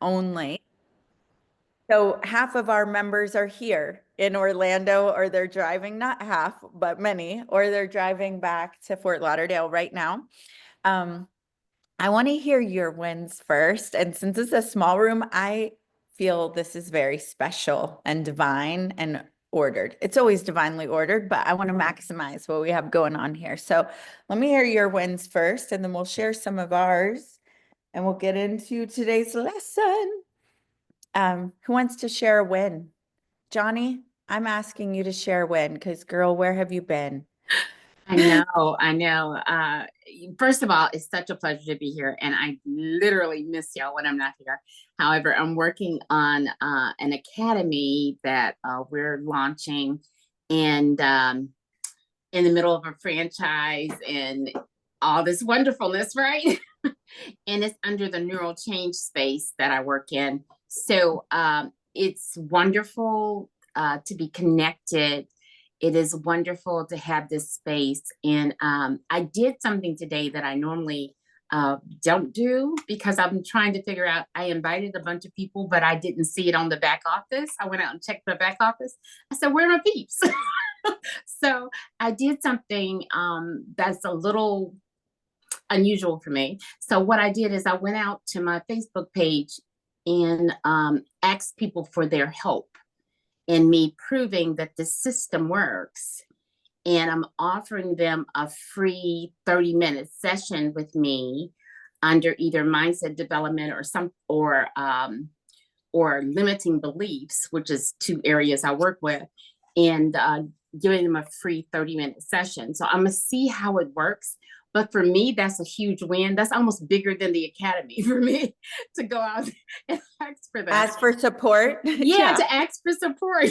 only. So half of our members are here in Orlando, or they're driving, not half, but many, or they're driving back to Fort Lauderdale right now. I want to hear your wins first. And since it's a small room, I feel this is very special and divine and ordered. It's always divinely ordered, but I want to maximize what we have going on here. So let me hear your wins first, and then we'll share some of ours and we'll get into today's lesson. Who wants to share a win? Johnny, I'm asking you to share a win because, girl, where have you been? I know, I know. First of all, it's such a pleasure to be here, and I literally miss y'all when I'm not here. However, I'm working on an academy that we're launching, and in the middle of a franchise and all this wonderfulness, right? And it's under the neural change space that I work in. So it's wonderful to be connected. It is wonderful to have this space. And I did something today that I normally don't do, because I'm trying to figure out, I invited a bunch of people, but I didn't see it on the back office. I went out and checked the back office. I said, where are my peeps? So I did something that's a little unusual for me. So what I did is I went out to my Facebook page and asked people for their help in me proving that the system works. And I'm offering them a free 30-minute session with me under either mindset development or limiting beliefs, which is two areas I work with, and giving them a free 30-minute session. So I'm gonna see how it works. But for me, that's a huge win. That's almost bigger than the academy for me, to go out and ask for that. Ask for support. Yeah, to ask for support.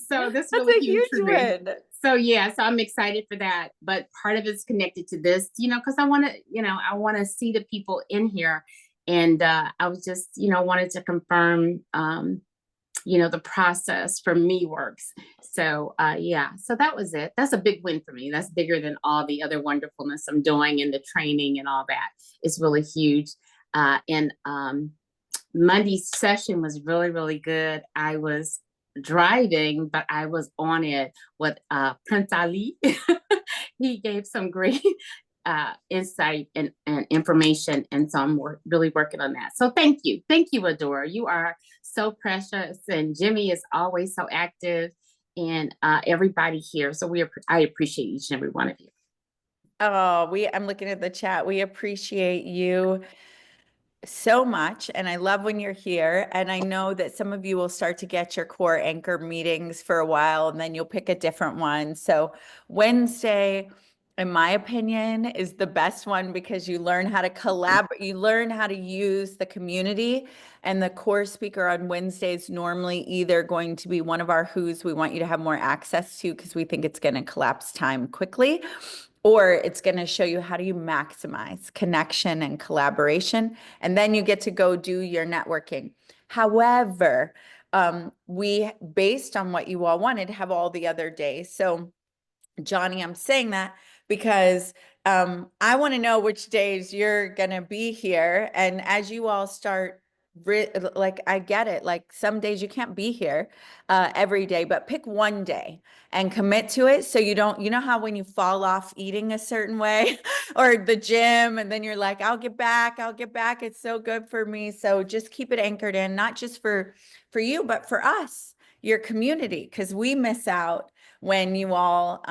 So this is That's really a huge huge for me. win. So yeah, so I'm excited for that. But part of it's connected to this, because I want to, I want to see the people in here. And I was just, wanted to confirm, the process for me works. So yeah, so that was it. That's a big win for me. That's bigger than all the other wonderfulness I'm doing and the training and all that. It's really huge. And Monday's session was really, really good. I was driving, but I was on it with Prince Ali. He gave some great insight and information. And so I'm really working on that. So thank you. Thank you, Adora. You are so precious. And Jimmy is always so active, and everybody here. So I appreciate each and every one of you. Oh, I'm looking at the chat. We appreciate you so much. And I love when you're here. And I know that some of you will start to get your core anchor meetings for a while, and then you'll pick a different one. So Wednesday, in my opinion, is the best one, because you learn how to collaborate, you learn how to use the community. And the core speaker on Wednesday is normally either going to be one of our who's we want you to have more access to, because we think it's going to collapse time quickly, or it's going to show you how do you maximize connection and collaboration. And then you get to go do your networking. However, we, based on what you all wanted, have all the other days. So Johnny, I'm saying that because I want to know which days you're going to be here. And as you all start, like, I get it. Like, some days you can't be here every day, but pick one day and commit to it. So you don't, you know how when you fall off eating a certain way or the gym, and then you're like, I'll get back. It's so good for me. So just keep it anchored in, not just for you, but for us, your community, because we miss out when you all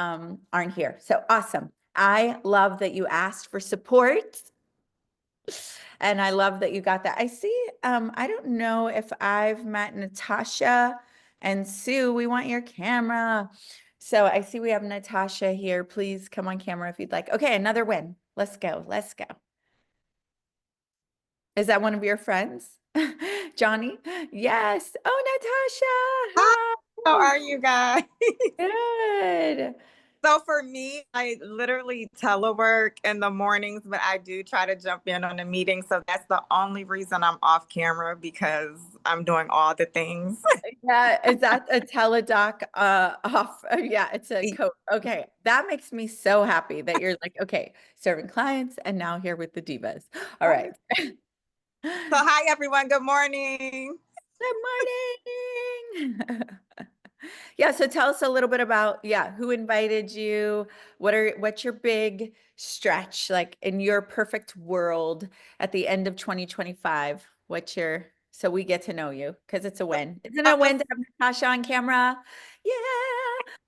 aren't here. So awesome. I love that you asked for support. And I love that you got that. I see, I don't know if I've met Natasha and Sue. We want your camera. So I see we have Natasha here. Please come on camera if you'd like. Okay, another win. Let's go. Let's go. Is that one of your friends? Johnny? Yes. Oh, Natasha. Hi, Hi. how are you guys? Good. So for me, I literally telework in the mornings, but I do try to jump in on the meeting. So that's the only reason I'm off camera, because I'm doing all the things. Yeah, is that a teledoc off? Yeah, it's a code. Okay, that makes me so happy that you're like, okay, serving clients and now here with the divas. All right. hi everyone. Good morning. Good morning. Yeah, so tell us a little bit about, who invited you? What's your big stretch like in your perfect world at the end of 2025? So we get to know you because it's a win. Isn't it a win to have Natasha on camera? Yeah.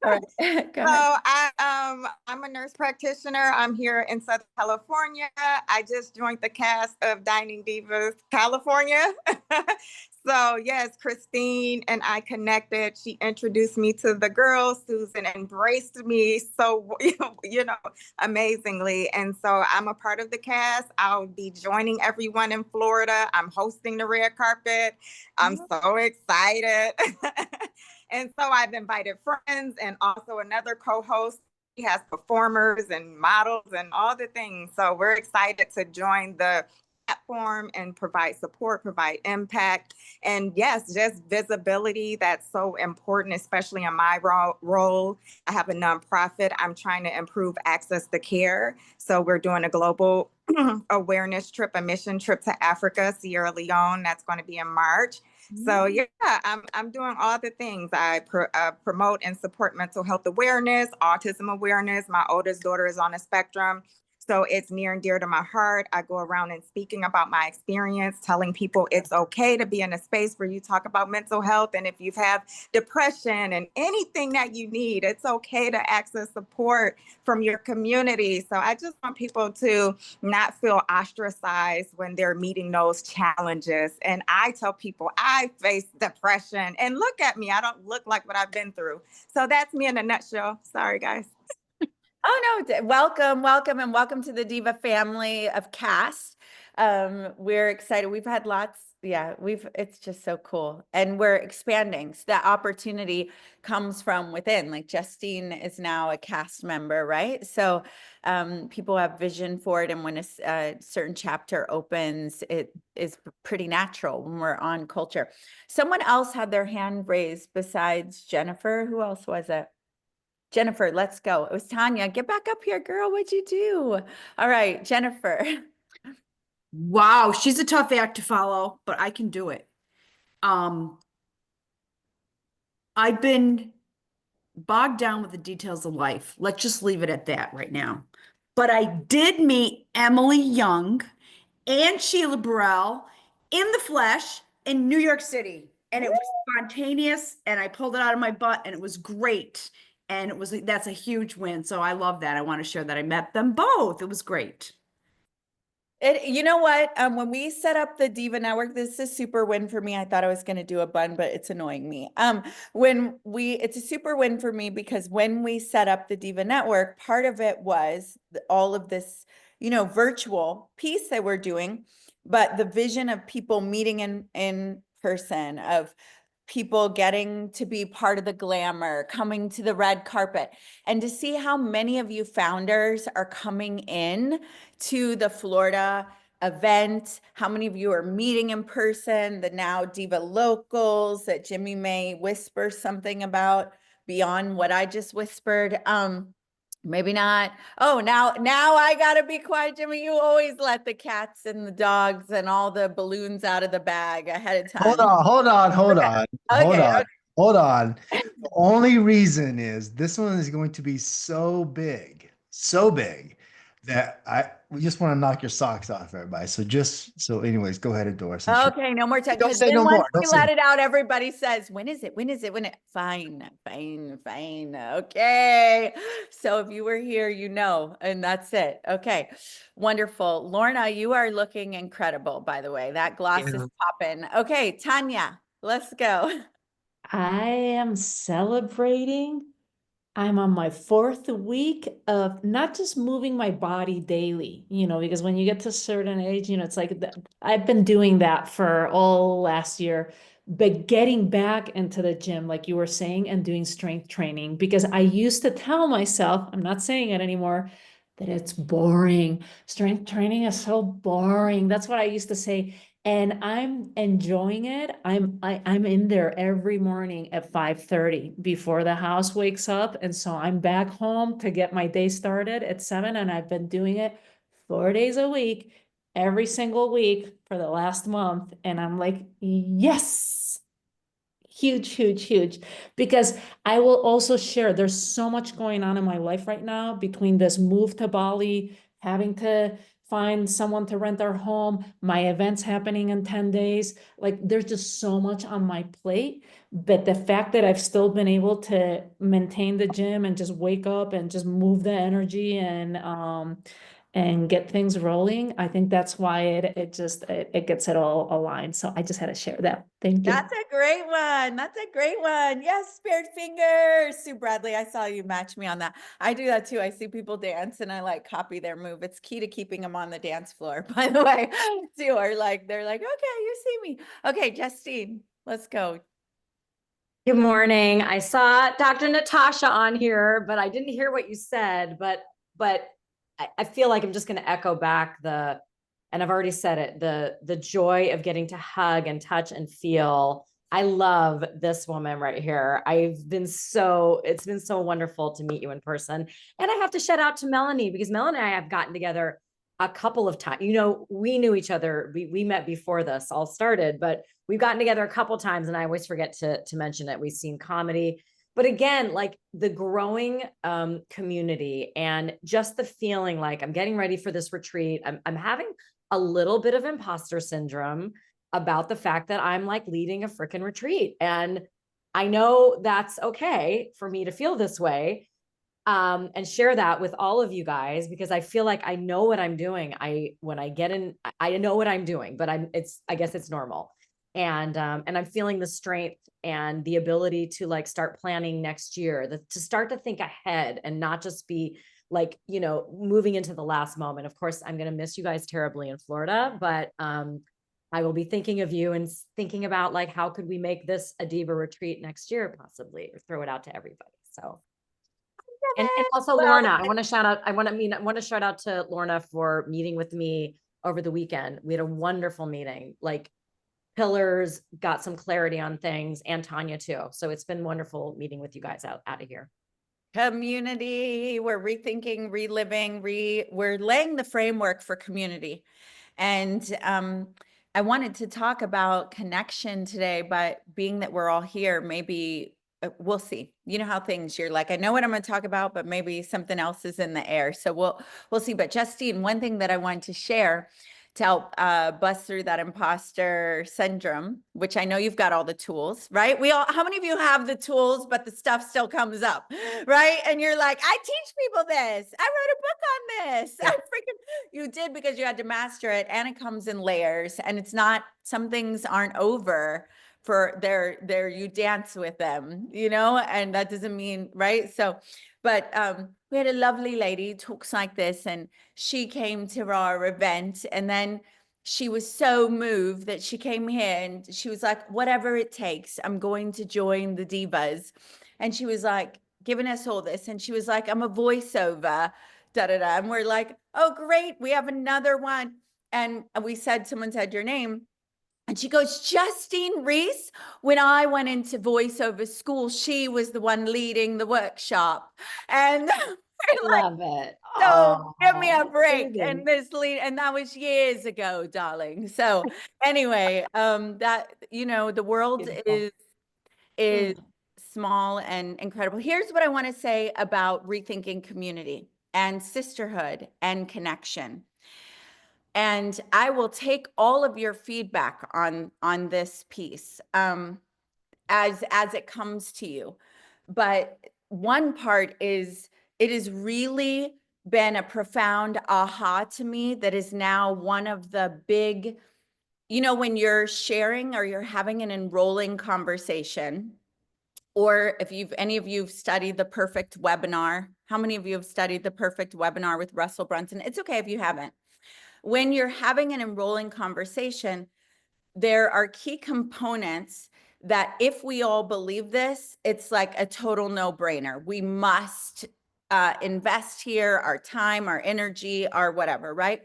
All right, go ahead. I'm a nurse practitioner. I'm here in Southern California. I just joined the cast of Dining Divas California. So yes, Christine and I connected. She introduced me to the girls. Susan embraced me so amazingly. And so I'm a part of the cast. I'll be joining everyone in Florida. I'm hosting the red carpet. I'm so excited. And so I've invited friends and also another co-host. He has performers and models and all the things. So we're excited to join the platform and provide support, provide impact. And yes, just visibility. That's so important, especially in my role. I have a nonprofit. I'm trying to improve access to care. So we're doing a global awareness trip, a mission trip to Africa, Sierra Leone. That's going to be in March. So yeah, I'm doing all the things. I promote and support mental health awareness, autism awareness. My oldest daughter is on the spectrum, so it's near and dear to my heart. I go around and speaking about my experience, telling people it's okay to be in a space where you talk about mental health, and if you have depression and anything that you need, it's okay to access support from your community. So I just want people to not feel ostracized when they're meeting those challenges. And I tell people I face depression and look at me, I don't look like what I've been through. So that's me in a nutshell. Sorry, guys. Oh no, welcome, and welcome to the Diva family of cast. We're excited. We've had lots, it's just so cool. And we're expanding. So that opportunity comes from within. Like Justine is now a cast member, right? So people have vision for it. And when a certain chapter opens, it is pretty natural when we're on culture. Someone else had their hand raised besides Jennifer. Who else was it? Jennifer, let's go. It was Tanya. Get back up here, girl. What'd you do? All right, Jennifer. Wow, she's a tough act to follow, but I can do it. I've been bogged down with the details of life. Let's just leave it at that right now. But I did meet Emily Young and Sheila Burrell in the flesh in New York City. And it was spontaneous, and I pulled it out of my butt, and it was great. And that's a huge win. So I love that. I want to share that I met them both. It was great. You know what? When we set up the Diva Network, this is a super win for me. I thought I was going to do a bun, but it's annoying me. It's a super win for me because when we set up the Diva Network, part of it was all of this, virtual piece that we're doing, but the vision of people meeting in person, of people getting to be part of the glamour, coming to the red carpet, and to see how many of you founders are coming in to the Florida event, how many of you are meeting in person, the now Diva locals that Jimmy may whisper something about beyond what I just whispered. Maybe not. Oh, now I gotta be quiet, Jimmy. You always let the cats and the dogs and all the balloons out of the bag ahead of time. Hold on. Okay. The only reason is this one is going to be so big that we just want to knock your socks off, everybody. So anyways, go ahead, Doris. Okay, no more time. Don't say no once more. we let it out, everybody says, when is it? Fine. Okay. So if you were here, and that's it. Okay. Wonderful. Lorna, you are looking incredible, by the way. That gloss is popping. Okay, Tanya, let's go. I am celebrating. I'm on my 4th week of not just moving my body daily, because when you get to a certain age, it's like I've been doing that for all last year, but getting back into the gym, like you were saying, and doing strength training, because I used to tell myself, I'm not saying it anymore, that it's boring. Strength training is so boring. That's what I used to say. And I'm enjoying it. I'm in there every morning at 5:30 before the house wakes up. And so I'm back home to get my day started at 7. And I've been doing it 4 days a week. every single week for the last month. And I'm like, yes, huge, huge, huge. Because I will also share, there's so much going on in my life right now between this move to Bali, having to find someone to rent our home, my events happening in 10 days. Like there's just so much on my plate. But the fact that I've still been able to maintain the gym and just wake up and just move the energy and get things rolling, I think that's why it gets it all aligned. So I just had to share that. Thank you. That's a great one. That's a great one. Yes, spirit fingers. Sue Bradley, I saw you match me on that. I do that too. I see people dance and I like copy their move. It's key to keeping them on the dance floor, by the way, too. Or like, they're like, okay, you see me. Okay, Justine, let's go. Good morning. I saw Dr. Natasha on here, but I didn't hear what you said, but I feel like I'm just going to echo back and I've already said it, the joy of getting to hug and touch and feel. I love this woman right here. It's been so wonderful to meet you in person. And I have to shout out to Melanie, because Melanie and I have gotten together a couple of times. You know, we knew each other. We met before this all started, but we've gotten together a couple of times, and I always forget to mention it. We've seen comedy, but again, like the growing community and just the feeling like I'm getting ready for this retreat. I'm having a little bit of imposter syndrome about the fact that I'm like leading a freaking retreat. And I know that's okay for me to feel this way, and share that with all of you guys, because I feel like I know what I'm doing. When I get in, I know what I'm doing, but I guess it's normal. And I'm feeling the strength and the ability to like start planning next year, to start to think ahead and not just be like, you know, moving into the last moment. Of course, I'm going to miss you guys terribly in Florida, but I will be thinking of you and thinking about like, how could we make this a Diva retreat next year, possibly, or throw it out to everybody. So. And also Lorna, I want to shout out to Lorna for meeting with me over the weekend. We had a wonderful meeting, like pillars, got some clarity on things, and Tanya too. So it's been wonderful meeting with you guys out of here. Community, we're rethinking, reliving, we're laying the framework for community. And I wanted to talk about connection today, but being that we're all here, maybe we'll see. You know how things, you're like, I know what I'm going to talk about, but maybe something else is in the air. So we'll see. But Justine, one thing that I wanted to share to help bust through that imposter syndrome, which I know you've got all the tools, right? How many of you have the tools, but the stuff still comes up, right? And you're like, I teach people this. I wrote a book on this. I you did, because you had to master it, and it comes in layers, and it's not, some things aren't over for there you dance with them, you know, and that doesn't mean, right? So, but we had a lovely lady talks like this, and she came to our event, and then she was so moved that she came here and she was like, whatever it takes, I'm going to join the Divas. And she was like giving us all this, and she was like, I'm a voiceover, da da da. And we're like, oh great, we have another one. And someone said your name. And she goes, Justine Reese, when I went into voiceover school, she was the one leading the workshop. And Love it. So give me a break. Baby. And that was years ago, darling. So anyway, that, you know, the world Beautiful. is small and incredible. Here's what I want to say about rethinking community and sisterhood and connection. And I will take all of your feedback on this piece as it comes to you. But one part is, it has really been a profound aha to me that is now one of the big, you know, when you're sharing or you're having an enrolling conversation, or if any of you have studied the perfect webinar, how many of you have studied the perfect webinar with Russell Brunson? It's okay if you haven't. When you're having an enrolling conversation, there are key components that if we all believe this, it's like a total no-brainer. We must invest here, our time, our energy, our whatever, right?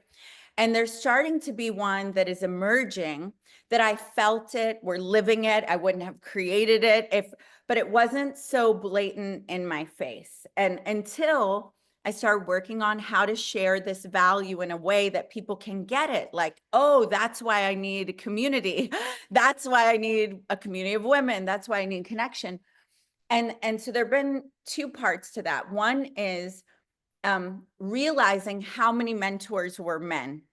And there's starting to be one that is emerging that I felt it, we're living it, I wouldn't have created it but it wasn't so blatant in my face. And until I started working on how to share this value in a way that people can get it. Like, oh, that's why I need a community. That's why I need a community of women. That's why I need connection. And so there've been two parts to that. One is realizing how many mentors were men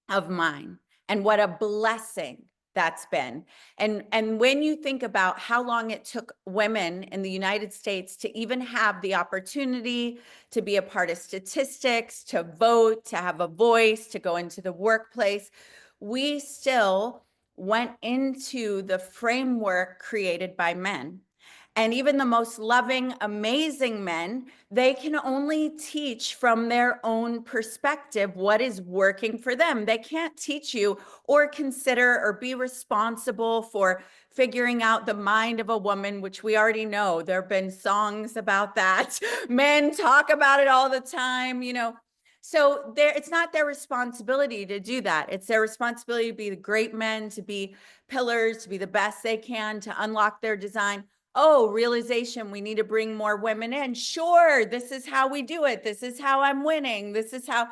of mine and what a blessing that's been. And when you think about how long it took women in the United States to even have the opportunity to be a part of statistics, to vote, to have a voice, to go into the workplace, we still went into the framework created by men. And even the most loving, amazing men, they can only teach from their own perspective what is working for them. They can't teach you or consider or be responsible for figuring out the mind of a woman, which we already know. There have been songs about that. Men talk about it all the time, you know. So it's not their responsibility to do that. It's their responsibility to be the great men, to be pillars, to be the best they can, to unlock their design. Oh, realization, we need to bring more women in. Sure, this is how we do it. This is how I'm winning. This is how.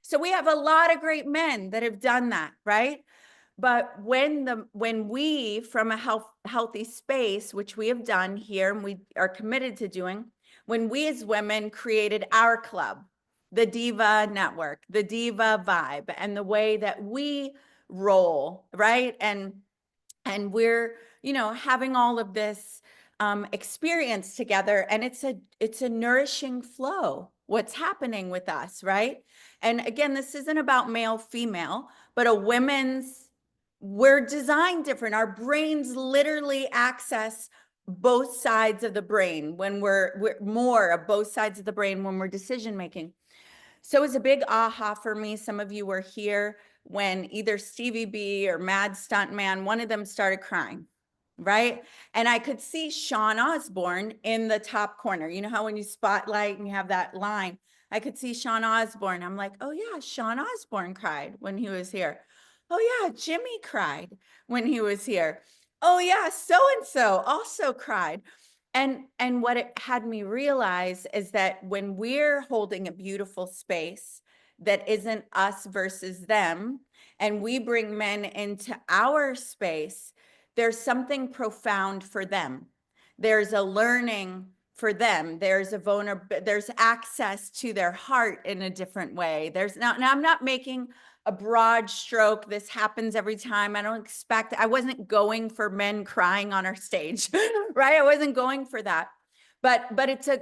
So we have a lot of great men that have done that, right? But when we from a healthy space, which we have done here and we are committed to doing, when we as women created our club, the DIVA Network, the DIVA Vibe, and the way that we roll, right? And we're, you know, having all of this experience together, and it's a nourishing flow, what's happening with us, right? And again, this isn't about male, female, but we're designed different. Our brains literally access both sides of the brain when we're more of both sides of the brain when we're decision making. So it was a big aha for me. Some of you were here when either Stevie B or Mad Stuntman, one of them started crying, right? And I could see Sean Osborne in the top corner. You know how when you spotlight and you have that line, I could see Sean Osborne. I'm like, oh yeah, Sean Osborne cried when he was here. Oh yeah, Jimmy cried when he was here. Oh yeah, so-and-so also cried. And what it had me realize is that when we're holding a beautiful space that isn't us versus them, and we bring men into our space, there's something profound for them. There's a learning for them. There's there's access to their heart in a different way. Now I'm not making a broad stroke. This happens every time. I wasn't going for men crying on our stage, right? I wasn't going for that. But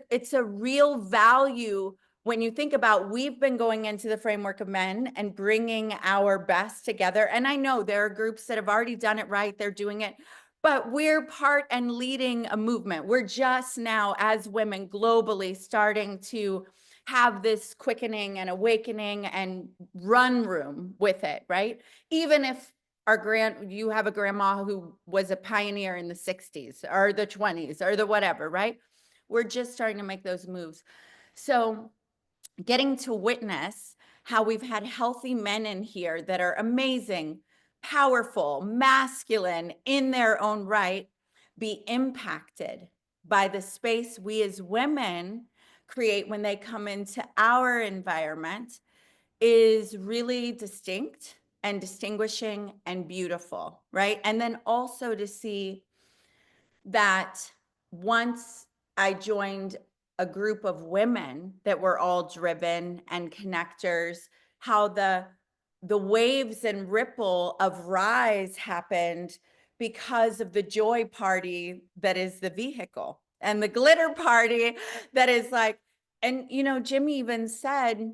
it's a real value when you think about, we've been going into the framework of men and bringing our best together. And I know there are groups that have already done it right. They're doing it, but we're part and leading a movement. We're just now, as women globally, starting to have this quickening and awakening and run room with it, right? Even if you have a grandma who was a pioneer in the 60s or the 20s or the whatever, right? We're just starting to make those moves. So getting to witness how we've had healthy men in here that are amazing, powerful, masculine in their own right, be impacted by the space we as women create when they come into our environment is really distinct and distinguishing and beautiful, right? And then also to see that once I joined a group of women that were all driven and connectors, how the waves and ripple of rise happened because of the joy party that is the vehicle, and the glitter party that is like, and you know, Jimmy even said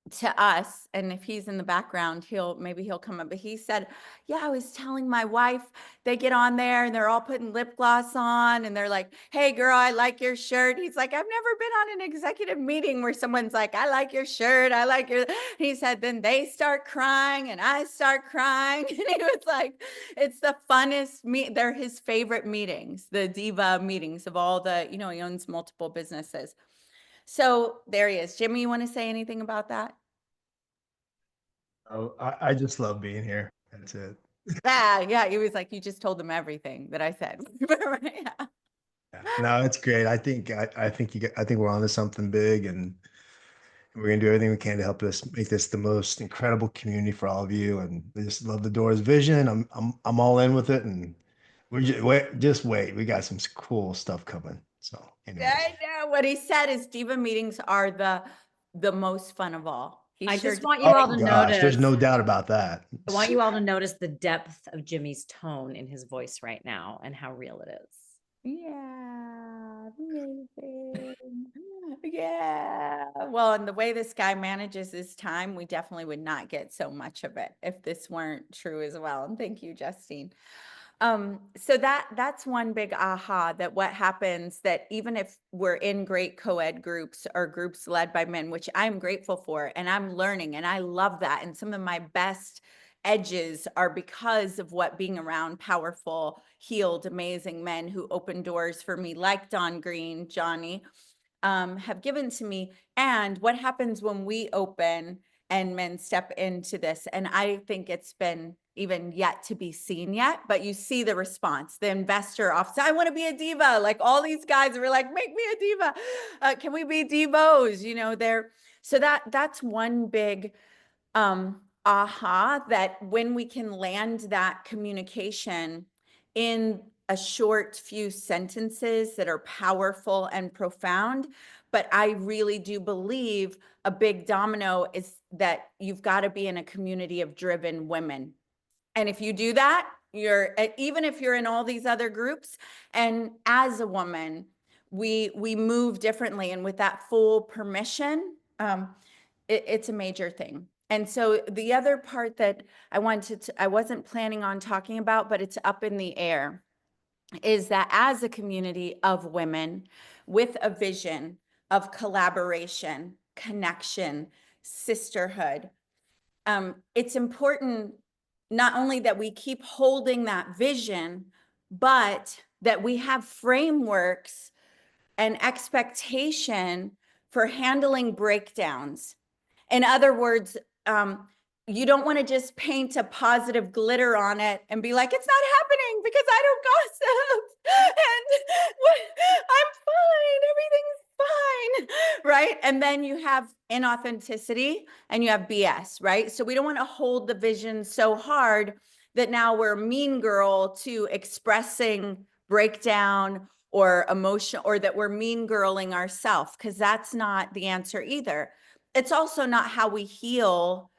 to us, and if he's in the background, maybe he'll come up, but he said, yeah, I was telling my wife, they get on there and they're all putting lip gloss on and they're like, hey girl, I like your shirt. He's like, I've never been on an executive meeting where someone's like, I like your shirt, I like your, he said, then they start crying and I start crying. And he was like, it's the funnest they're his favorite meetings, the DIVA meetings of all the, you know, he owns multiple businesses. So there he is. Jimmy, you want to say anything about that? Oh, I just love being here. That's it. Yeah. He was like, you just told them everything that I said. Yeah. No, it's great. I think we're onto something big, and we're gonna do everything we can to help us make this the most incredible community for all of you. And I just love the Doors vision. I'm all in with it, and we're just wait. We got some cool stuff coming. So anyways. I know what he said is DIVA meetings are the most fun of all. He I sure just did. want you all to Gosh, there's notice. no doubt about that. I want you all to notice the depth of Jimmy's tone in his voice right now and how real it is. Yeah, amazing. Yeah. Well, and the way this guy manages his time, we definitely would not get so much of it if this weren't true as well. And thank you, Justine. So that's one big aha, that what happens, that even if we're in great co-ed groups or groups led by men, which I'm grateful for, and I'm learning, and I love that. And some of my best edges are because of what being around powerful, healed, amazing men who open doors for me, like Don Green, Johnny, have given to me. And what happens when we open and men step into this? And I think it's been even yet to be seen yet, but you see the response. The investor office, I want to be a diva. Like all these guys were like, make me a diva. Can we be divos? You know, so that's one big aha, that when we can land that communication in a short few sentences that are powerful and profound. But I really do believe a big domino is that you've got to be in a community of driven women. And if you do that, even if you're in all these other groups, and as a woman, we move differently, and with that full permission, it's a major thing. And so the other part that I wasn't planning on talking about, but it's up in the air, is that as a community of women with a vision of collaboration, connection, sisterhood, it's important not only that we keep holding that vision, but that we have frameworks and expectation for handling breakdowns. In other words, you don't want to just paint a positive glitter on it and be like, it's not happening because I don't gossip and I'm fine, everything's fine, right? And then you have inauthenticity and you have BS, right? So we don't want to hold the vision so hard that now we're a mean girl to expressing breakdown or emotion, or that we're mean girling ourselves, because that's not the answer either. It's also not how we heal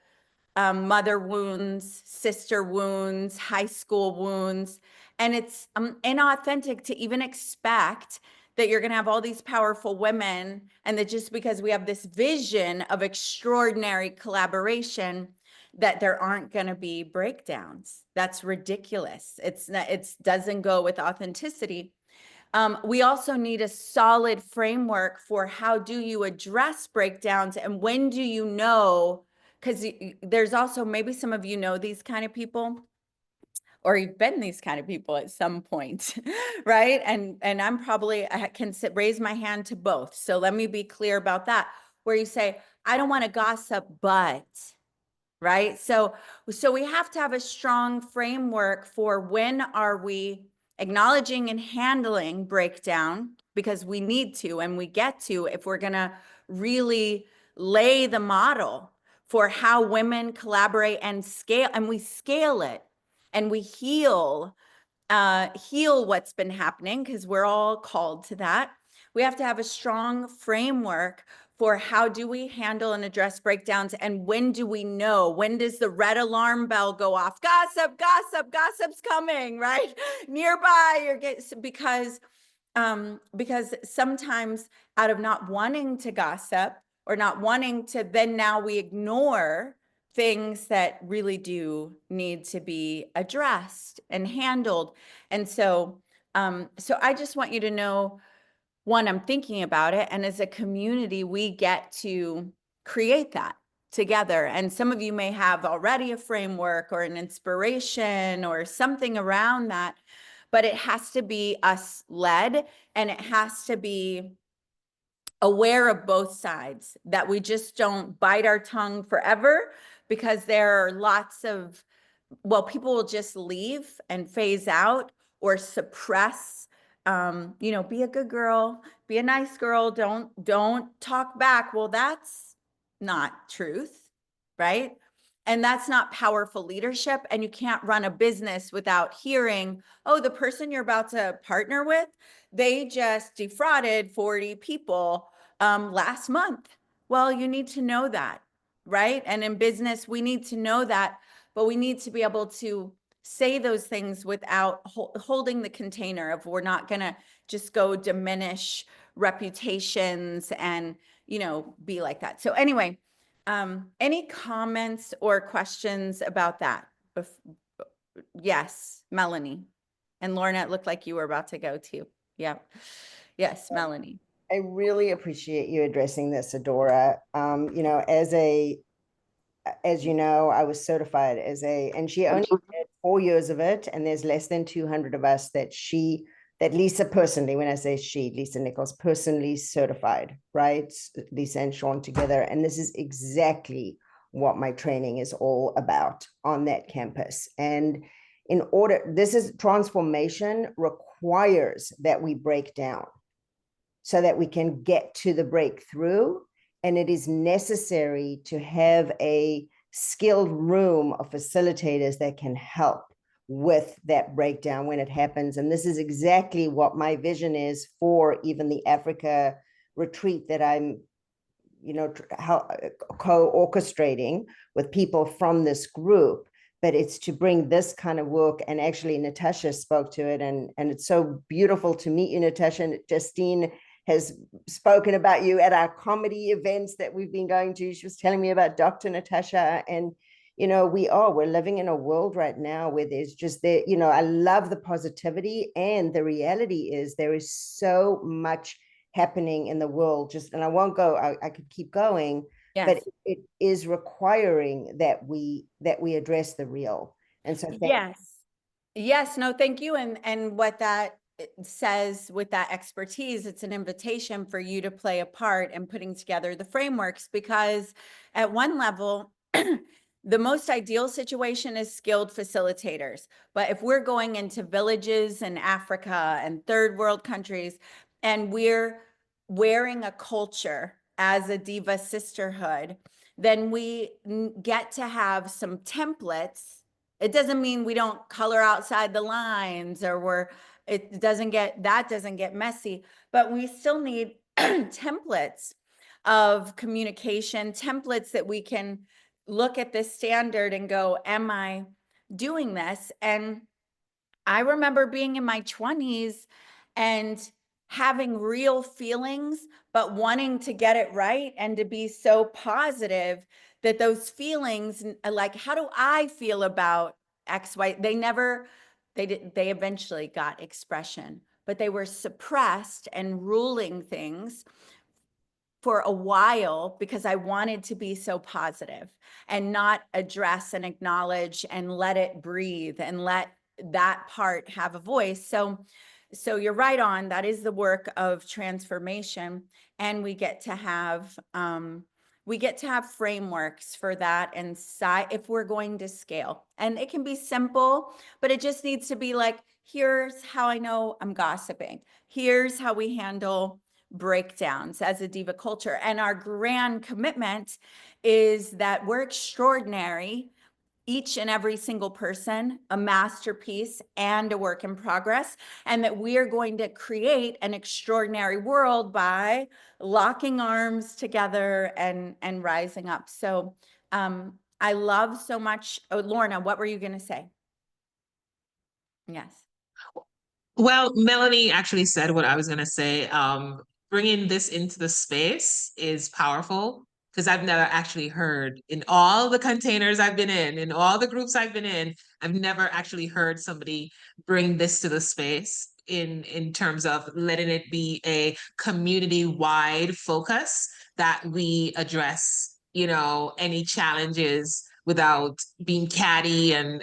mother wounds, sister wounds, high school wounds. And it's inauthentic to even expect that you're going to have all these powerful women, and that just because we have this vision of extraordinary collaboration, that there aren't going to be breakdowns. That's ridiculous. It doesn't go with authenticity. We also need a solid framework for how do you address breakdowns, and when do you know, because there's also, maybe some of you know these kind of people, or you've been these kind of people at some point, right? And I'm probably, I can raise my hand to both. So let me be clear about that, where you say, I don't want to gossip, but, right? So we have to have a strong framework for when are we acknowledging and handling breakdown, because we need to, and we get to, if we're going to really lay the model for how women collaborate and scale, and we scale it, and we heal what's been happening, because we're all called to that. We have to have a strong framework for how do we handle and address breakdowns, and when do we know? When does the red alarm bell go off? Gossip's coming, right? Nearby, because sometimes out of not wanting to gossip, or not wanting to, then now we ignore things that really do need to be addressed and handled. And so I just want you to know, one, I'm thinking about it, and as a community, we get to create that together. And some of you may have already a framework or an inspiration or something around that, but it has to be us led, and it has to be aware of both sides, that we just don't bite our tongue forever, because there are lots of, well, people will just leave and phase out or suppress you know, be a good girl, be a nice girl, don't talk back. Well, that's not truth, right? And that's not powerful leadership. And you can't run a business without hearing, oh, the person you're about to partner with, they just defrauded 40 people last month. Well, you need to know that, right? And in business, we need to know that, but we need to be able to say those things without holding the container of, we're not going to just go diminish reputations and, you know, be like that. So anyway, any comments or questions about that? Yes, Melanie. And Lorna, it looked like you were about to go too. Yeah. Yes, Melanie. I really appreciate you addressing this, Adora. You know, as you know, I was certified as and she only did 4 years of it, and there's less than 200 of us that Lisa personally, when I say she, Lisa Nichols personally certified, right? Lisa and Sean together. And this is exactly what my training is all about on that campus. And this is transformation requires that we break down so that we can get to the breakthrough. And it is necessary to have a skilled room of facilitators that can help with that breakdown when it happens. And this is exactly what my vision is for even the Africa retreat that I'm, you know, co-orchestrating with people from this group. But it's to bring this kind of work, and actually Natasha spoke to it, and it's so beautiful to meet you, Natasha. And Justine has spoken about you at our comedy events that we've been going to. She was telling me about Dr. Natasha. And, you know, we're living in a world right now where there's just you know, I love the positivity, and the reality is there is so much happening in the world. And I won't go, I could keep going, yes. But it is requiring that we address the real. And so yes, no, thank you. And what that says with that expertise, it's an invitation for you to play a part in putting together the frameworks, because at one level, the most ideal situation is skilled facilitators. But if we're going into villages in Africa and third world countries, and we're wearing a culture as a Diva sisterhood, then we get to have some templates. It doesn't mean we don't color outside the lines, or that doesn't get messy, but we still need templates of communication, templates that we can look at this standard and go, am I doing this? And I remember being in my 20s and having real feelings, but wanting to get it right and to be so positive that those feelings, like, how do I feel about X, Y? They eventually got expression, but they were suppressed and ruling things for a while because I wanted to be so positive and not address and acknowledge and let it breathe and let that part have a voice. So you're right on, that is the work of transformation. And we get to have frameworks for that, and if we're going to scale. And it can be simple, but it just needs to be like, here's how I know I'm gossiping. Here's how we handle breakdowns as a Diva culture. And our grand commitment is that we're extraordinary, each and every single person, a masterpiece and a work in progress, and that we are going to create an extraordinary world by locking arms together and rising up. So I love so much. Oh, Lorna, what were you going to say? Yes. Well, Melanie actually said what I was going to say. Bringing this into the space is powerful, because I've never actually heard, in all the containers I've been in all the groups I've been in, I've never actually heard somebody bring this to the space in terms of letting it be a community-wide focus that we address, you know, any challenges without being catty and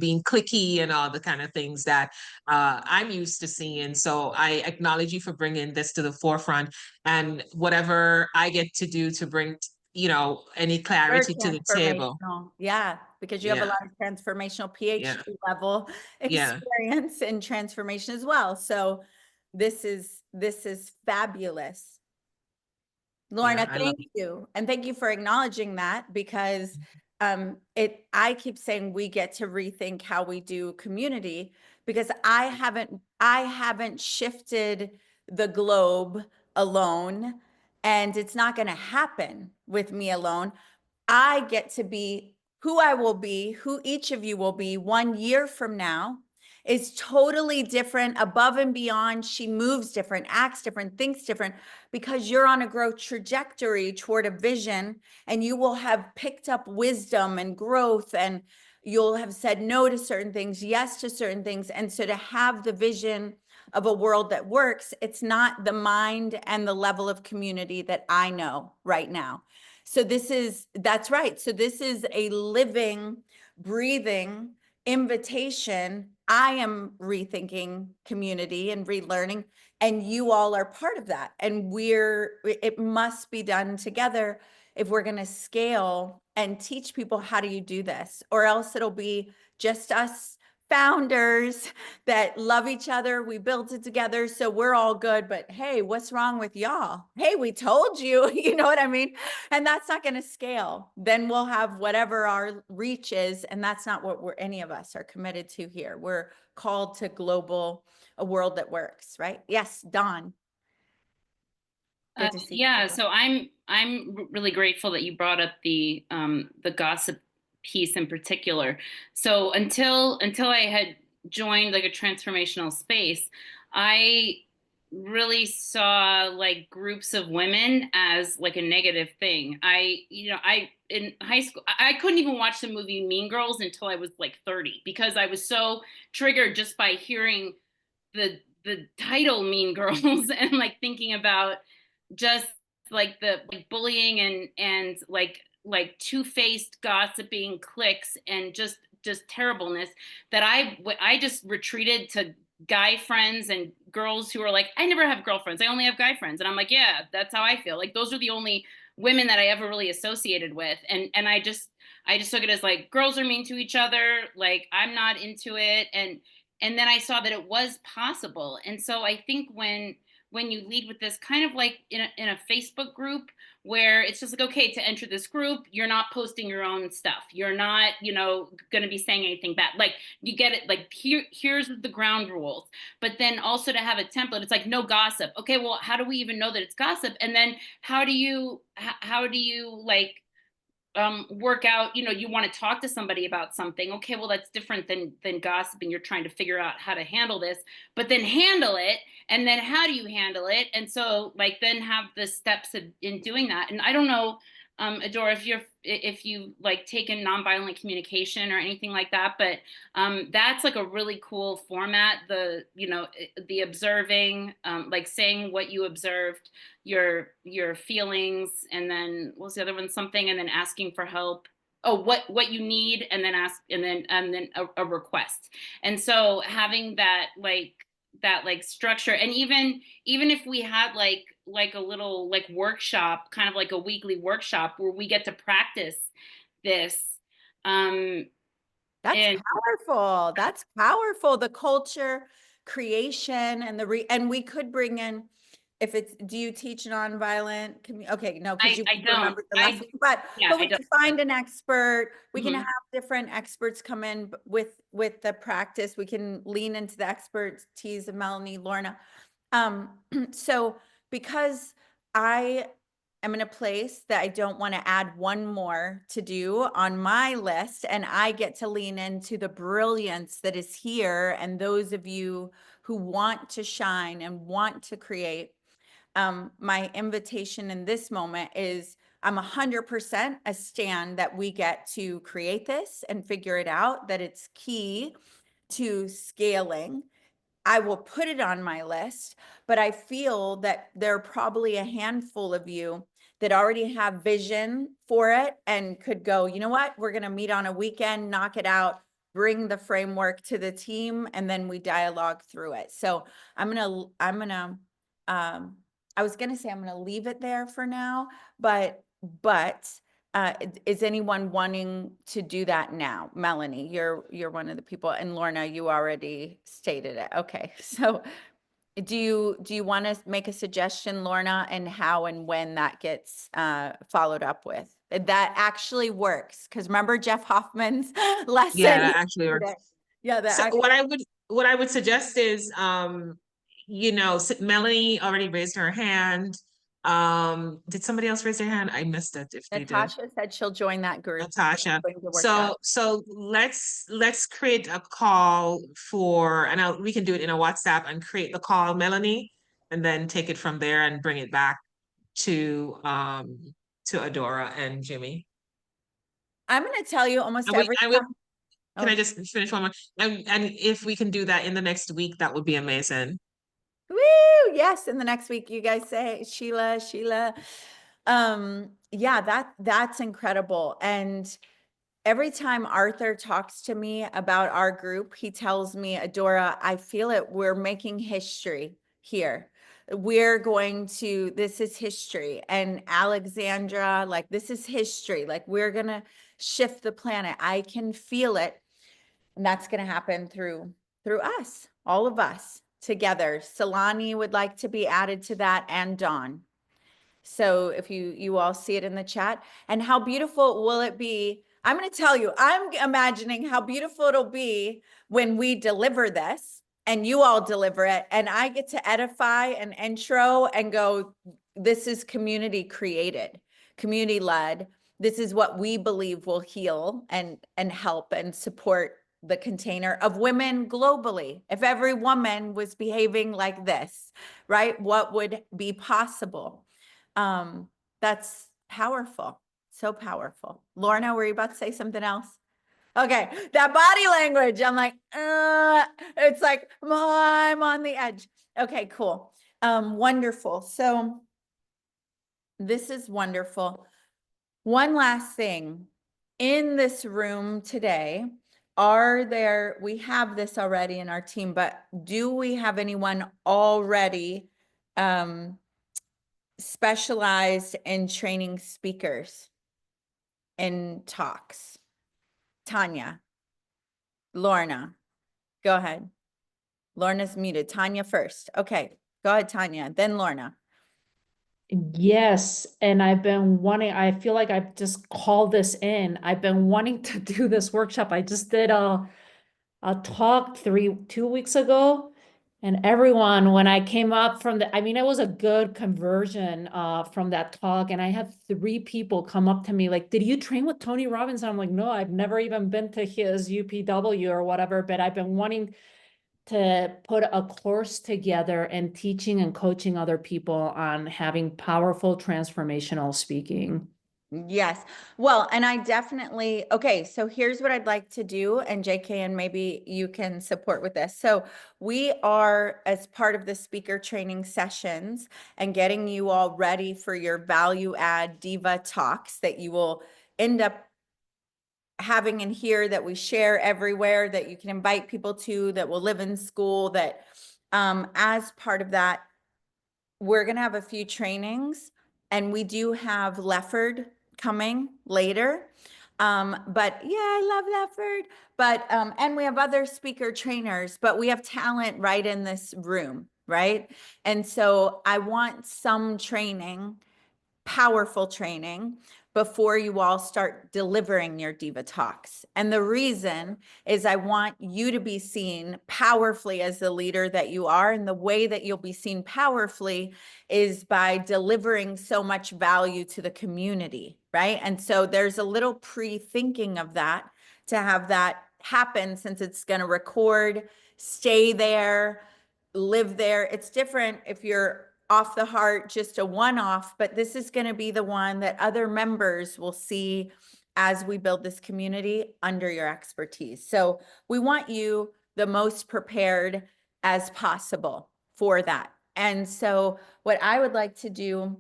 being cliquey and all the kind of things that I'm used to seeing. So I acknowledge you for bringing this to the forefront, and whatever I get to do to bring, you know, any clarity to the table. Yeah, because you have a lot of transformational PhD level experience in transformation as well. So this is fabulous. Lorna, Yeah, I love thank you. And thank you for acknowledging that, because I keep saying we get to rethink how we do community, because I haven't shifted the globe alone, and it's not going to happen with me alone. I get to be who I will be, who each of you will be 1 year from now is totally different, above and beyond. She moves different, acts different, thinks different, because you're on a growth trajectory toward a vision, and you will have picked up wisdom and growth, and you'll have said no to certain things, yes to certain things. And so to have the vision of a world that works, it's not the mind and the level of community that I know right now. So that's right. So this is a living, breathing invitation. I am rethinking community and relearning, and you all are part of that. And it must be done together if we're going to scale and teach people how do you do this, or else it'll be just us founders that love each other. We built it together, so we're all good. But hey, what's wrong with y'all? Hey, we told you, you know what I mean? And that's not going to scale. Then we'll have whatever our reach is, and that's not what any of us are committed to here. We're called to a world that works, right? Yes, Dawn. Good to see you. Yeah, so I'm really grateful that you brought up the gossip piece in particular. So until I had joined like a transformational space, I really saw like groups of women as like a negative thing. In high school, I couldn't even watch the movie Mean Girls until I was like 30, because I was so triggered just by hearing the title Mean Girls and like thinking about just like the bullying and like two-faced gossiping cliques and just terribleness, that I just retreated to guy friends and girls who are like, I never have girlfriends, I only have guy friends. And I'm like, yeah, that's how I feel. Like those are the only women that I ever really associated with. And I just took it as like, girls are mean to each other, like I'm not into it. And then I saw that it was possible. And so I think when you lead with this kind of like in a Facebook group, where it's just like, okay, to enter this group, you're not posting your own stuff. You're not, going to be saying anything bad. Like you get it. Like here's the ground rules. But then also to have a template, it's like no gossip. Okay, well, how do we even know that it's gossip? And then how do you like work out, you want to talk to somebody about something. Okay, well, that's different than gossiping. You're trying to figure out how to handle this, but then handle it. And then how do you handle it? And so like, then have the steps in doing that. And I don't know, Adora, if you like taken nonviolent communication or anything like that, but that's like a really cool format. The observing, like saying what you observed, your feelings, and then what was the other one? Something, and then asking for help. Oh, what you need, and then ask, and then a request. And so having that structure, and even if we had like a little like workshop, kind of like a weekly workshop where we get to practice this. That's powerful. That's powerful. The culture creation and and we could bring in, do you teach nonviolent okay, no, because you I don't remember the lesson, but we can find an expert. We can have different experts come in with the practice. We can lean into the expertise of Melanie, Lorna. So because I am in a place that I don't want to add one more to do on my list, and I get to lean into the brilliance that is here, and those of you who want to shine and want to create. My invitation in this moment is I'm 100% a stand that we get to create this and figure it out, that it's key to scaling. I will put it on my list, but I feel that there are probably a handful of you that already have vision for it and could go, you know what, we're going to meet on a weekend, knock it out, bring the framework to the team, and then we dialogue through it. So I was going to say I'm going to leave it there for now, but is anyone wanting to do that now? Melanie, you're one of the people, and Lorna, you already stated it. Okay, so Do you want to make a suggestion, Lorna, and how and when that gets followed up with? That actually works. Because remember Jeff Hoffman's lesson? Yeah, that actually works. Yeah, So what I would suggest is, you know, Melanie already raised her hand. Did somebody else raise their hand? I missed it if they did. Natasha said she'll join that group. Natasha. Going to So workshop. let's create a call for, and we can do it in a WhatsApp and create the call, Melanie, and then take it from there and bring it back to Adora and Jimmy. I'm going to tell you almost And we- every and we- time. Can Oh. I just finish one more? And if we can do that in the next week, that would be amazing. Woo! Yes, in the next week, you guys say Sheila. Yeah, that's incredible. And every time Arthur talks to me about our group, he tells me, Adora, I feel it. We're making history here. This is history. And Alexandra, like, this is history. Like, we're going to shift the planet. I can feel it. And that's going to happen through us, all of us together. Solani would like to be added to that, and Dawn. So if you all see it in the chat, and how beautiful will it be? I'm going to tell you, I'm imagining how beautiful it'll be when we deliver this and you all deliver it, and I get to edify an intro and go, this is community created, community led. This is what we believe will heal and help and support the container of women globally. If every woman was behaving like this, right, what would be possible? That's powerful. So powerful. Lorna, were you about to say something else? Okay. That body language. I'm like, it's like, I'm on the edge. Okay, cool. Wonderful. So this is wonderful. One last thing in this room today, we have this already in our team, but do we have anyone already, specialized in training speakers in talks? Tanya, Lorna, go ahead. Lorna's muted. Tanya first. Okay, go ahead, Tanya, then Lorna. Yes, and I've been wanting, I feel like I've just called this in. I've been wanting to do this workshop. I just did a talk 2 weeks ago. And everyone, when I came up from I mean, it was a good conversion from that talk. And I had 3 people come up to me like, did you train with Tony Robbins? I'm like, no, I've never even been to his UPW or whatever, but I've been wanting to put a course together and teaching and coaching other people on having powerful transformational speaking. Yes. Well, and I definitely, okay, so here's what I'd like to do, and JK, and maybe you can support with this. So we are, as part of the speaker training sessions and getting you all ready for your value add DIVA talks that you will end up having in here, that we share everywhere, that you can invite people to, that will live in school, that as part of that, we're going to have a few trainings, and we do have Lefford coming later. But yeah, I love Lefford, but, and we have other speaker trainers, but we have talent right in this room, right? And so I want some training, powerful training, before you all start delivering your DIVA talks. And the reason is I want you to be seen powerfully as the leader that you are. And the way that you'll be seen powerfully is by delivering so much value to the community, right? And so there's a little pre-thinking of that to have that happen, since it's going to record, stay there, live there. It's different if you're off the heart, just a one-off, but this is going to be the one that other members will see as we build this community under your expertise. So we want you the most prepared as possible for that. And so what I would like to do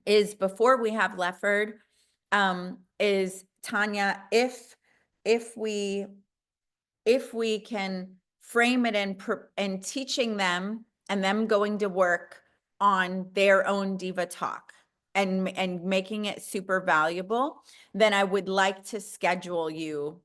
is, before we have Lefford, is Tanya, if we can frame it and teaching them and them going to work on their own DIVA talk and making it super valuable, then I would like to schedule you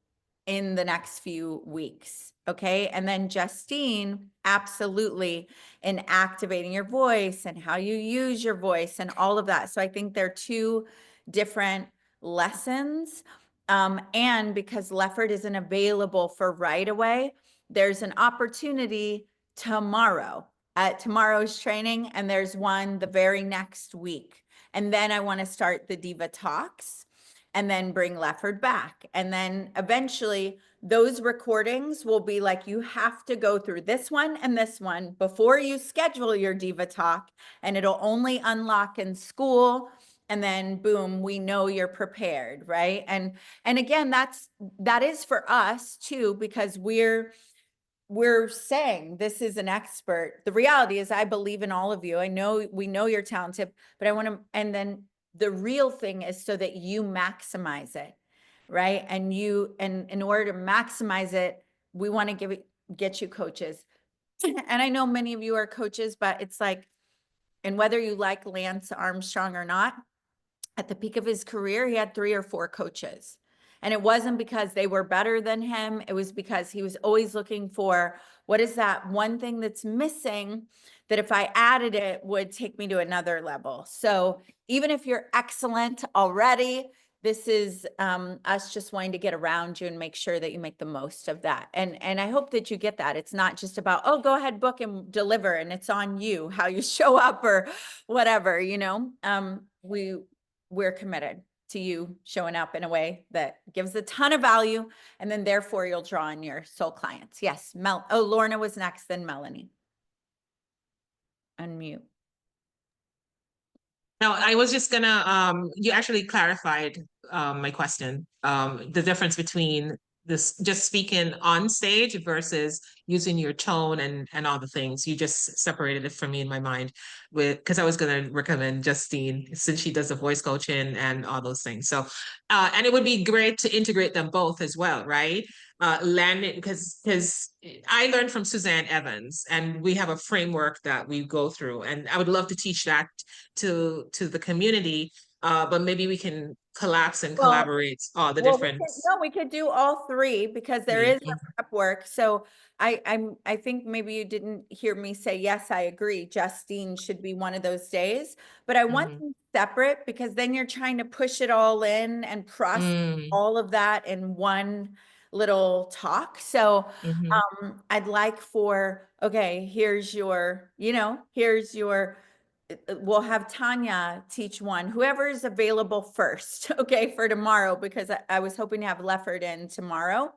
in the next few weeks Okay. And then Justine, absolutely, in activating your voice and how you use your voice and all of that. So I think they're two different lessons. And because Lefford isn't available for right away, there's an opportunity tomorrow at tomorrow's training, and there's one the very next week. And then I want to start the Diva Talks and then bring Lefford back. And then eventually those recordings will be like, you have to go through this one and this one before you schedule your Diva Talk, and it'll only unlock in school. And then boom, we know you're prepared, right? And again, that is for us too, because we're saying this is an expert. The reality is I believe in all of you. I know we know you're talented, but I want to, and then the real thing is so that you maximize it, right? And in order to maximize it, we want to get you coaches. And I know many of you are coaches, but it's like, and whether you like Lance Armstrong or not, at the peak of his career, he had 3 or 4 coaches. And it wasn't because they were better than him. It was because he was always looking for, what is that one thing that's missing that if I added it would take me to another level. So even if you're excellent already, this is us just wanting to get around you and make sure that you make the most of that. And I hope that you get that. It's not just about, oh, go ahead, book and deliver, and it's on you, how you show up or whatever, you know. We're committed to you showing up in a way that gives a ton of value, and then therefore you'll draw in your soul clients. Yes, Lorna was next, then Melanie. Unmute. No, I was just gonna, you actually clarified my question. The difference between this just speaking on stage versus using your tone and all the things. You just separated it for me in my mind because I was gonna recommend Justine since she does the voice coaching and all those things. So and it would be great to integrate them both as well, right? Landing because I learned from Suzanne Evans, and we have a framework that we go through, and I would love to teach that to the community. But maybe we can collapse and collaborate all the different. We could do all 3 because there is a prep work. So I think maybe you didn't hear me say, yes, I agree. Justine should be one of those days, but I want them separate because then you're trying to push it all in and process all of that in one little talk. So I'd like for, okay, here's your, we'll have Tanya teach one, whoever is available first, okay, for tomorrow, because I was hoping to have Lefford in tomorrow.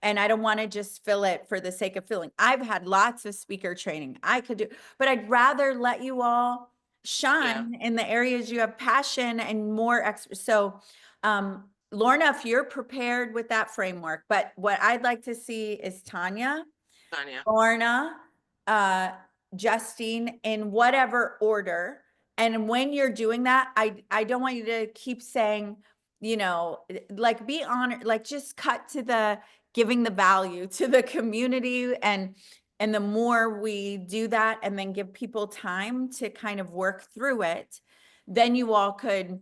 And I don't want to just fill it for the sake of filling. I've had lots of speaker training I could do, but I'd rather let you all shine in the areas you have passion and more expert. So, Lorna, if you're prepared with that framework, but what I'd like to see is Tanya, Lorna, Justine, in whatever order. And when you're doing that, I don't want you to keep saying, like be honored, like just cut to the giving the value to the community. And the more we do that and then give people time to kind of work through it, then you all could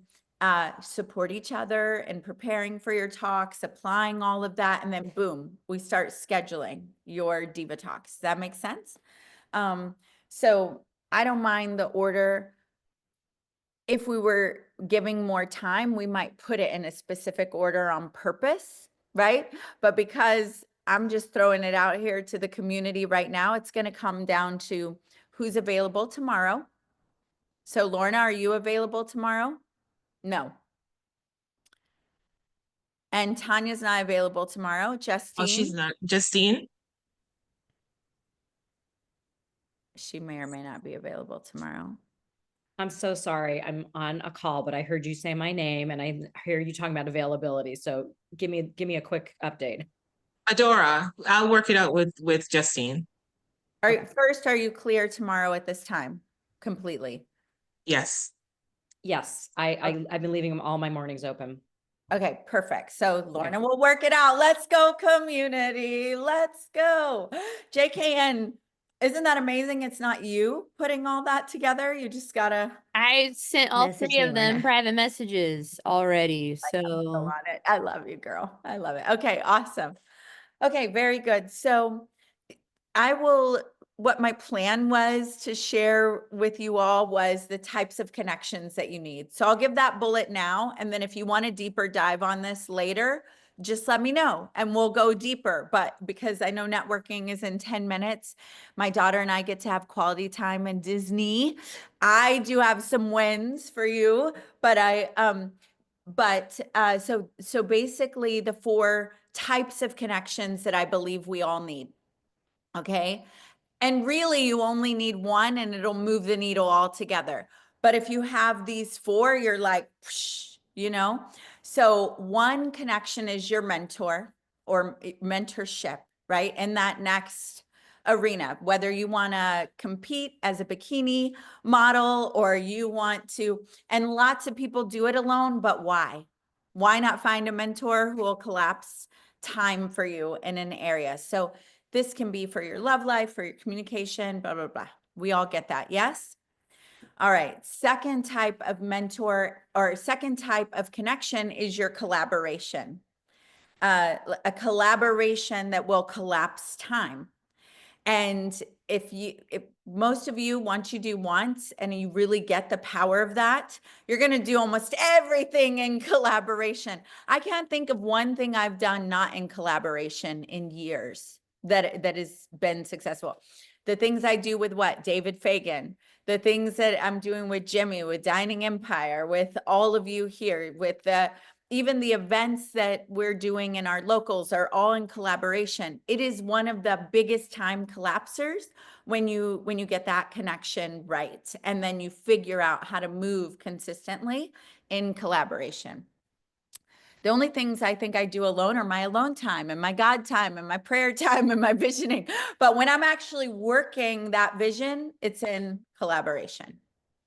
support each other in preparing for your talks, applying all of that, and then boom, we start scheduling your Diva Talks. Does that make sense? So I don't mind the order. If we were giving more time, we might put it in a specific order on purpose, right? But because I'm just throwing it out here to the community right now, it's going to come down to who's available tomorrow. So Lorna, are you available tomorrow? No. And Tanya's not available tomorrow. Justine? Oh, she's not. Justine? She may or may not be available tomorrow. I'm so sorry. I'm on a call, but I heard you say my name and I hear you talking about availability. So give me a quick update. Adora, I'll work it out with Justine. First, are you clear tomorrow at this time? Completely? Yes. Yes. I've been leaving them all my mornings open. Okay, perfect. So Lorna will work it out. Let's go, community. Let's go. JKN, isn't that amazing? It's not you putting all that together. You just gotta. I sent all Message 3 me, of them Lorna. private messages already. So I love you, girl. I love it. Okay, awesome. Okay, very good. So what my plan was to share with you all was the types of connections that you need. So I'll give that bullet now. And then if you want a deeper dive on this later, just let me know and we'll go deeper. But because I know networking is in 10 minutes, my daughter and I get to have quality time in Disney. I do have some wins for you, but so basically the 4 types of connections that I believe we all need. Okay. And really, you only need one and it'll move the needle altogether. But if you have these 4, you're like, whoosh, you know? So one connection is your mentor or mentorship, right? In that next arena, whether you want to compete as a bikini model or you want to, and lots of people do it alone, but why? Why not find a mentor who will collapse time for you in an area? So this can be for your love life, for your communication, blah, blah, blah. We all get that. Yes? All right. Second type of mentor or second type of connection is your collaboration. A collaboration that will collapse time. And if most of you, once you do once and you really get the power of that, you're going to do almost everything in collaboration. I can't think of one thing I've done not in collaboration in years that has been successful. The things I do with David Fagan, the things that I'm doing with Jimmy, with Dining Empire, with all of you here, with even the events that we're doing in our locals are all in collaboration. It is one of the biggest time collapsers when you get that connection right. And then you figure out how to move consistently in collaboration. The only things I think I do alone are my alone time and my God time and my prayer time and my visioning. But when I'm actually working that vision, it's in collaboration.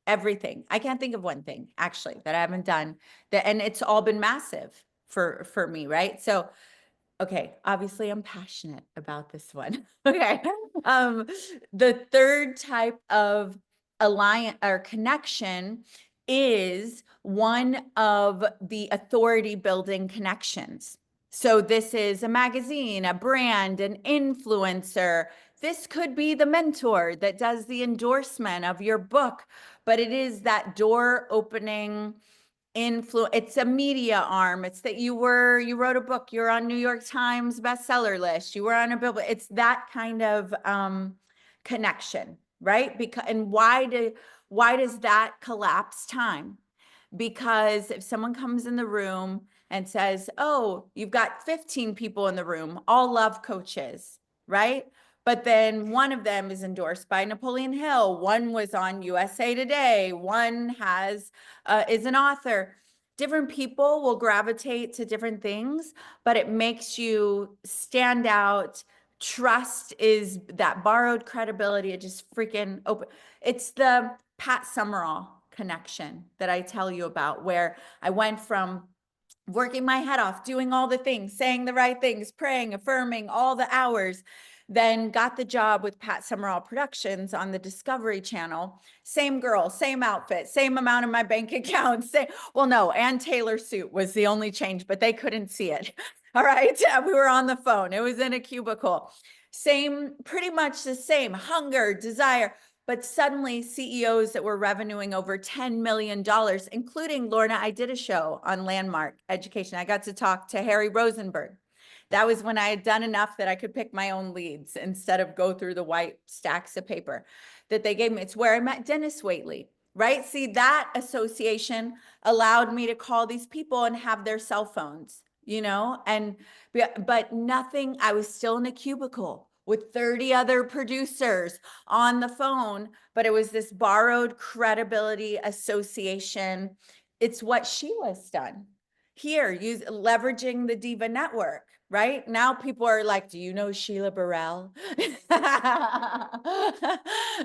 Everything. I can't think of one thing actually that I haven't done that, and it's all been massive for me, right? So, okay, obviously I'm passionate about this one. Okay. The third type of alliance or connection is one of the authority building connections. So this is a magazine, a brand, an influencer. This could be the mentor that does the endorsement of your book, but it is that door opening influence. It's a media arm. It's that you wrote a book, you're on New York Times bestseller list, you were on a billboard. It's that kind of connection, right? And why does that collapse time? Because if someone comes in the room and says, oh, you've got 15 people in the room, all love coaches, right? But then one of them is endorsed by Napoleon Hill. One was on USA Today. One is an author. Different people will gravitate to different things, but it makes you stand out. Trust is that borrowed credibility. It just freaking open. It's the Pat Summerall connection that I tell you about, where I went from working my head off, doing all the things, saying the right things, praying, affirming all the hours, then got the job with Pat Summerall Productions on the Discovery Channel. Same girl, same outfit, same amount in my bank account. Well, no, Ann Taylor's suit was the only change, but they couldn't see it. All right. We were on the phone. It was in a cubicle. Same, pretty much the same hunger, desire. But suddenly CEOs that were revenuing over $10 million, including Lorna, I did a show on Landmark Education. I got to talk to Harry Rosenberg. That was when I had done enough that I could pick my own leads instead of go through the white stacks of paper that they gave me. It's where I met Dennis Waitley, right? See, that association allowed me to call these people and have their cell phones, but nothing, I was still in a cubicle with 30 other producers on the phone, but it was this borrowed credibility association. It's what Sheila's done here, leveraging the DIVA Network, right? Now people are like, do you know Sheila Burrell?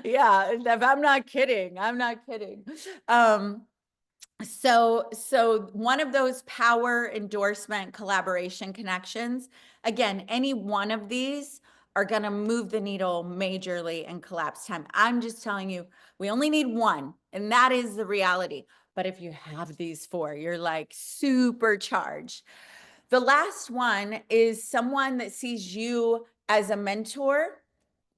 Yeah, I'm not kidding. I'm not kidding. So one of those power endorsement collaboration connections, again, any one of these are going to move the needle majorly in collapse time. I'm just telling you, we only need one, and that is the reality. But if you have these 4, you're like supercharged. The last one is someone that sees you as a mentor,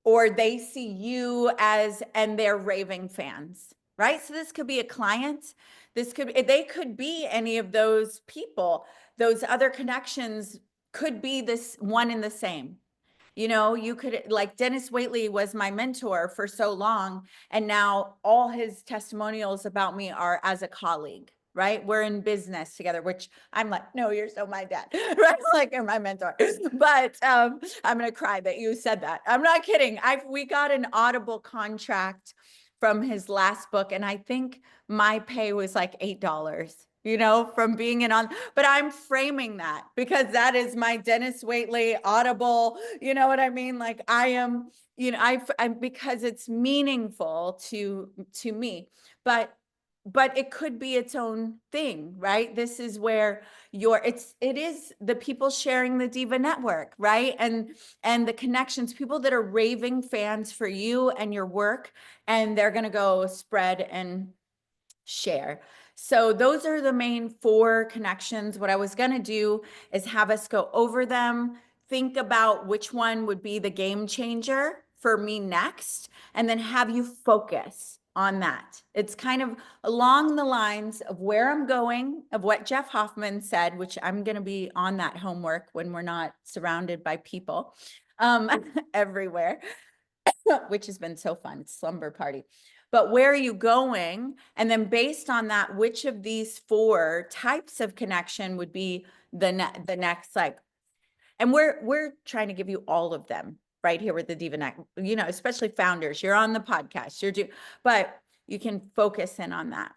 or they see you as, and they're raving fans, right? So this could be a client. They could be any of those people. Those other connections could be this one and the same. You know, you could, like Dennis Waitley was my mentor for so long, and now all his testimonials about me are as a colleague, right? We're in business together, which I'm like, no, you're so my dad, right? Like you're my mentor. But I'm gonna cry that you said that. I'm not kidding. We got an Audible contract from his last book, and I think my pay was like $8. You know, from being in on, but I'm framing that because that is my Dennis Waitley Audible, you know what I mean? Like I am, you know, I'm because it's meaningful to me, but it could be its own thing, right? This is where it is the people sharing the Diva Network, right? And the connections, people that are raving fans for you and your work, and they're going to go spread and share. So those are the main 4 connections. What I was going to do is have us go over them, think about which one would be the game changer for me next, and then have you focus on that. It's kind of along the lines of where I'm going, of what Jeff Hoffman said, which I'm going to be on that homework when we're not surrounded by people everywhere, which has been so fun. It's slumber party. But where are you going? And then based on that, which of these 4 types of connection would be the next, like, and we're trying to give you all of them right here with the Diva Network, you know, especially founders. You're on the podcast, but you can focus in on that.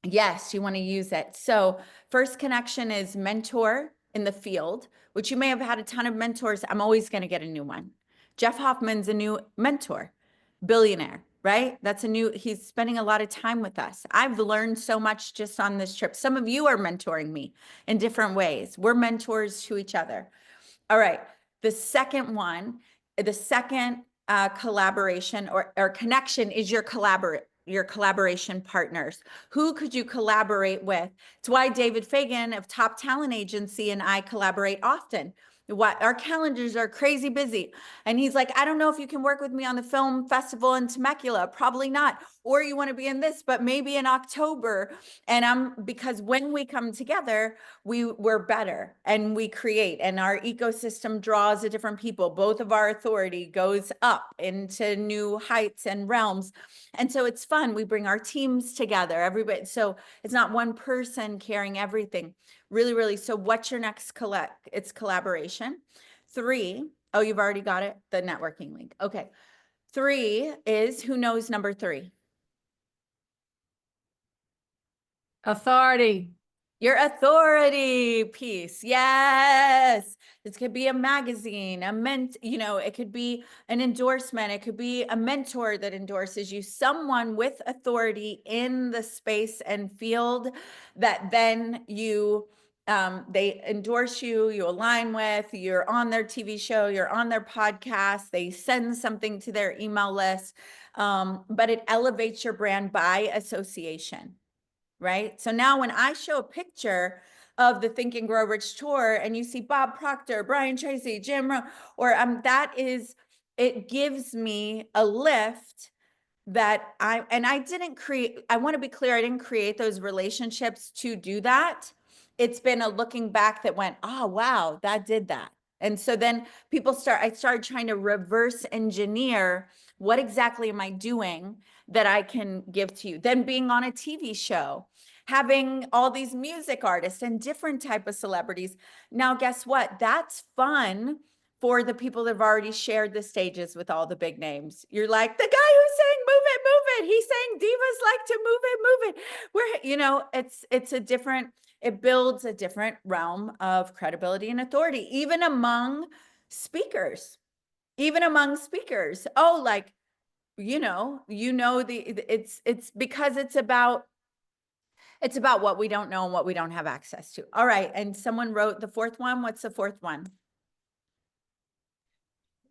Yes, you want to use it. So first connection is mentor in the field, which you may have had a ton of mentors. I'm always going to get a new one. Jeff Hoffman's a new mentor, billionaire, right? He's spending a lot of time with us. I've learned so much just on this trip. Some of you are mentoring me in different ways. We're mentors to each other. All right. The second collaboration or connection is your collaboration partners. Who could you collaborate with? It's why David Fagan of Top Talent Agency and I collaborate often. Our calendars are crazy busy. And he's like, I don't know if you can work with me on the film festival in Temecula. Probably not. Or you want to be in this, but maybe in October. And because when we come together, we're better and we create, and our ecosystem draws a different people. Both of our authority goes up into new heights and realms. And so it's fun. We bring our teams together, everybody. So it's not one person carrying everything. Really, really. So what's your next It's collaboration. 3, oh, you've already got it. The networking link. Okay. 3 is, who knows number 3? Authority. Your authority piece. Yes. This could be a magazine, it could be an endorsement. It could be a mentor that endorses you, someone with authority in the space and field that then they endorse you, you align with, you're on their TV show, you're on their podcast, they send something to their email list, but it elevates your brand by association. Right? So now when I show a picture of the Think and Grow Rich tour and you see Bob Proctor, Brian Tracy, Jim Rohn, or it gives me a lift that I want to be clear, I didn't create those relationships to do that. It's been a looking back that went, oh, wow, that did that. And so then I started trying to reverse engineer what exactly am I doing that I can give to you. Then being on a TV show, having all these music artists and different type of celebrities. Now, guess what? That's fun for the people that have already shared the stages with all the big names. You're like, the guy who's saying, move it. He's saying divas like to move it. It builds a different realm of credibility and authority, even among speakers. Oh, like, it's because it's about what we don't know and what we don't have access to. All right. And someone wrote the 4th one. What's the 4th one?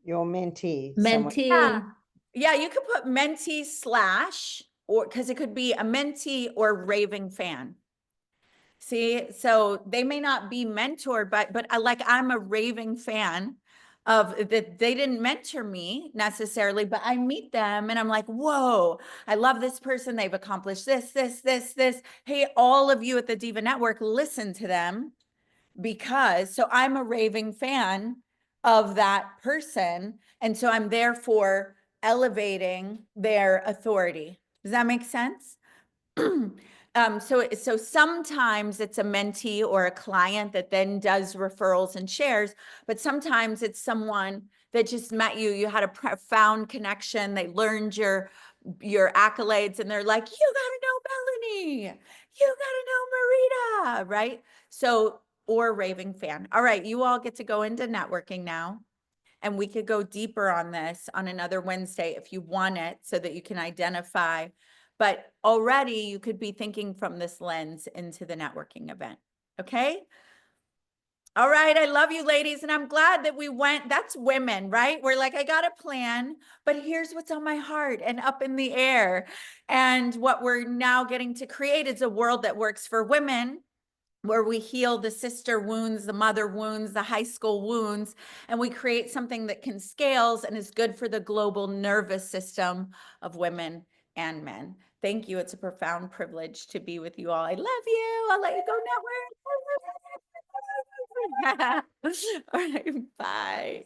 Your mentee. Mentee. Yeah, you could put mentee / or because it could be a mentee or raving fan. See, so they may not be mentored, but like I'm a raving fan of that. They didn't mentor me necessarily, but I meet them and I'm like, whoa, I love this person. They've accomplished this, this, this, this. Hey, all of you at the DIVA Network, listen to them because, so I'm a raving fan of that person. And so I'm therefore elevating their authority. Does that make sense? So sometimes it's a mentee or a client that then does referrals and shares, but sometimes it's someone that just met you. You had a profound connection. They learned your accolades, and they're like, "You gotta know Melanie. You gotta know Marita," right? So, or raving fan. All right, you all get to go into networking now. And we could go deeper on this on another Wednesday if you want it, so that you can identify. But already you could be thinking from this lens into the networking event. Okay. All right. I love you, ladies. And I'm glad that we went. That's women, right? We're like, I got a plan, but here's what's on my heart and up in the air. And what we're now getting to create is a world that works for women, where we heal the sister wounds, the mother wounds, the high school wounds, and we create something that can scales and is good for the global nervous system of women and men. Thank you. It's a profound privilege to be with you all. I love you. I'll let you go network. All right, bye.